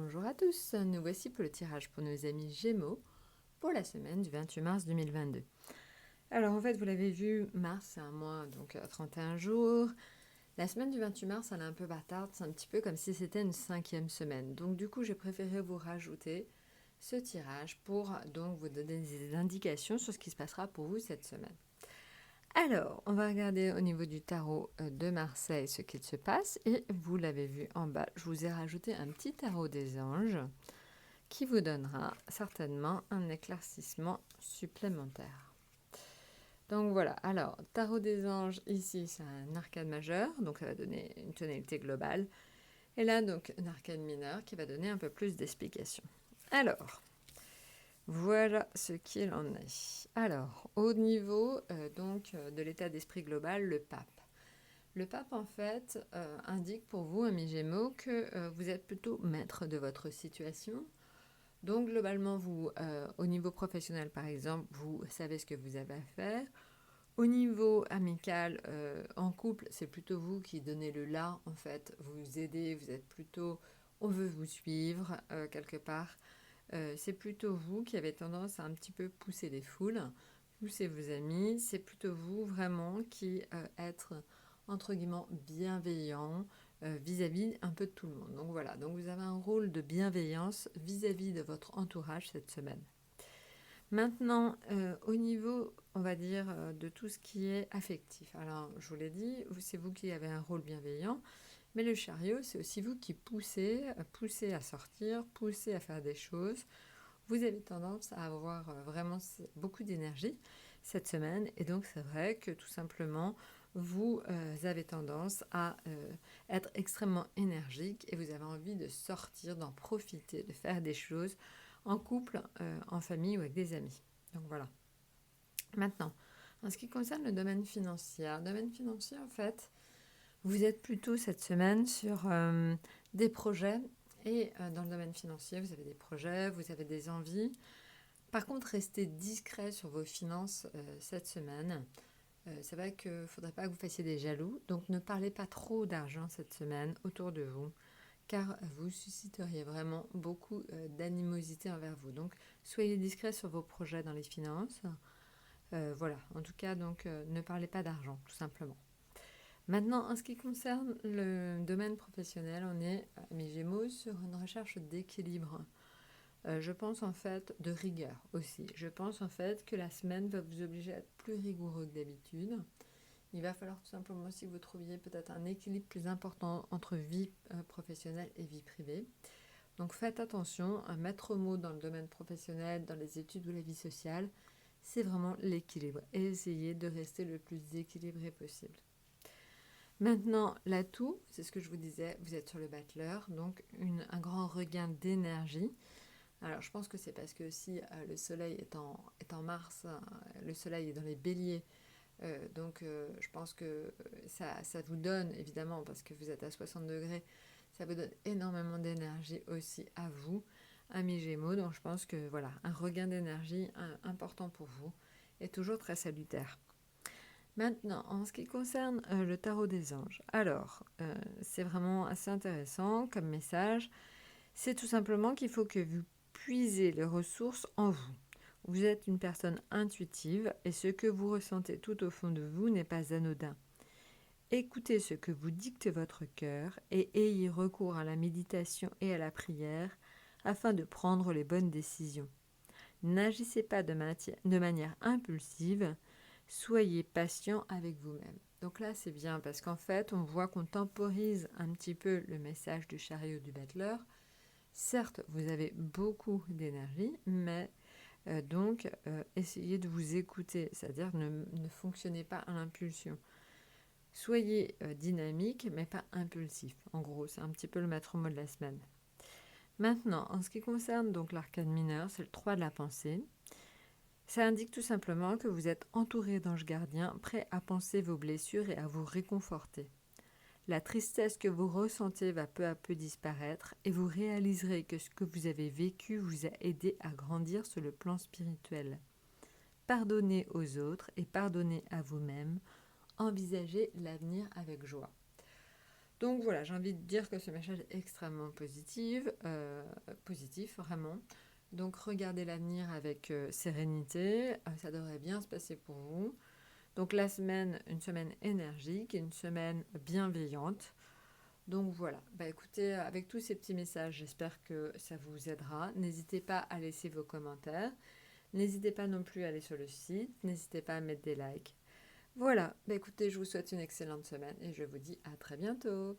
Bonjour à tous, nous voici pour le tirage pour nos amis Gémeaux pour la semaine du 28 mars 2022. Alors en fait, vous l'avez vu, mars c'est un mois, donc 31 jours. La semaine du 28 mars, elle est un peu bâtarde, c'est un petit peu comme si c'était une 5e semaine. Donc du coup, j'ai préféré vous rajouter ce tirage pour donc vous donner des indications sur ce qui se passera pour vous cette semaine. Alors, on va regarder au niveau du tarot de Marseille ce qu'il se passe. Et vous l'avez vu en bas, je vous ai rajouté un petit tarot des anges qui vous donnera certainement un éclaircissement supplémentaire. Donc voilà, alors, tarot des anges, ici, c'est un arcane majeur, donc ça va donner une tonalité globale. Et là, donc, un arcane mineur qui va donner un peu plus d'explications. Alors, voilà ce qu'il en est. Alors, au niveau de l'état d'esprit global, le pape. Le pape, en fait, indique pour vous, amis Gémeaux, que vous êtes plutôt maître de votre situation. Donc, globalement, vous, au niveau professionnel, par exemple, vous savez ce que vous avez à faire. Au niveau amical, en couple, c'est plutôt vous qui donnez le là, en fait. Vous aidez, vous êtes plutôt... On veut vous suivre, quelque part. C'est plutôt vous qui avez tendance à un petit peu pousser les foules, pousser vos amis. C'est plutôt vous vraiment qui êtes entre guillemets bienveillant vis-à-vis un peu de tout le monde. Donc voilà, donc vous avez un rôle de bienveillance vis-à-vis de votre entourage cette semaine. Maintenant, au niveau, on va dire, de tout ce qui est affectif. Alors, je vous l'ai dit, c'est vous qui avez un rôle bienveillant, mais le chariot, c'est aussi vous qui poussez à sortir, poussez à faire des choses. Vous avez tendance à avoir vraiment beaucoup d'énergie cette semaine, et donc c'est vrai que tout simplement, vous avez tendance à être extrêmement énergique et vous avez envie de sortir, d'en profiter, de faire des choses en couple, en famille ou avec des amis. Donc voilà. Maintenant, en ce qui concerne le domaine financier, en fait, vous êtes plutôt cette semaine sur des projets et dans le domaine financier, vous avez des projets, vous avez des envies. Par contre, restez discret sur vos finances cette semaine. C'est vrai qu'il ne faudrait pas que vous fassiez des jaloux, donc ne parlez pas trop d'argent cette semaine autour de vous, car vous susciteriez vraiment beaucoup d'animosité envers vous. Donc, soyez discret sur vos projets dans les finances. Voilà, en tout cas, donc, ne parlez pas d'argent, tout simplement. Maintenant, en ce qui concerne le domaine professionnel, on est, mes Gémeaux, sur une recherche d'équilibre. Je pense en fait de rigueur aussi. Je pense en fait que la semaine va vous obliger à être plus rigoureux que d'habitude. Il va falloir tout simplement aussi que vous trouviez peut-être un équilibre plus important entre vie professionnelle et vie privée. Donc faites attention, un maître mot dans le domaine professionnel, dans les études ou la vie sociale, c'est vraiment l'équilibre. Et essayez de rester le plus équilibré possible. Maintenant, l'atout, c'est ce que je vous disais, vous êtes sur le battleur, donc un grand regain d'énergie. Alors, je pense que c'est parce que si le soleil est en mars, le soleil est dans les béliers, donc je pense que ça vous donne, évidemment, parce que vous êtes à 60 degrés, ça vous donne énormément d'énergie aussi à vous, amis Gémeaux. Donc, je pense que voilà, un regain d'énergie important pour vous est toujours très salutaire. Maintenant, en ce qui concerne le tarot des anges, alors, c'est vraiment assez intéressant comme message. C'est tout simplement qu'il faut que vous puisez les ressources en vous. Vous êtes une personne intuitive et ce que vous ressentez tout au fond de vous n'est pas anodin. Écoutez ce que vous dicte votre cœur et ayez recours à la méditation et à la prière afin de prendre les bonnes décisions. N'agissez pas de manière impulsive, soyez patient avec vous-même. Donc là, c'est bien parce qu'en fait, on voit qu'on temporise un petit peu le message du chariot du battleur. Certes, vous avez beaucoup d'énergie, mais essayez de vous écouter, c'est-à-dire ne fonctionnez pas à l'impulsion. Soyez dynamique, mais pas impulsif. En gros, c'est un petit peu le maître mot de la semaine. Maintenant, en ce qui concerne donc l'arcane mineur, c'est le 3 de la pensée. Ça indique tout simplement que vous êtes entouré d'anges gardiens, prêts à penser vos blessures et à vous réconforter. La tristesse que vous ressentez va peu à peu disparaître et vous réaliserez que ce que vous avez vécu vous a aidé à grandir sur le plan spirituel. Pardonnez aux autres et pardonnez à vous-même. Envisagez l'avenir avec joie. Donc voilà, j'ai envie de dire que ce message est extrêmement positif, vraiment. Donc regardez l'avenir avec sérénité, ça devrait bien se passer pour vous. Donc la semaine, une semaine énergique, une semaine bienveillante. Donc voilà, bah écoutez, avec tous ces petits messages, j'espère que ça vous aidera. N'hésitez pas à laisser vos commentaires. N'hésitez pas non plus à aller sur le site. N'hésitez pas à mettre des likes. Voilà, bah écoutez, je vous souhaite une excellente semaine et je vous dis à très bientôt.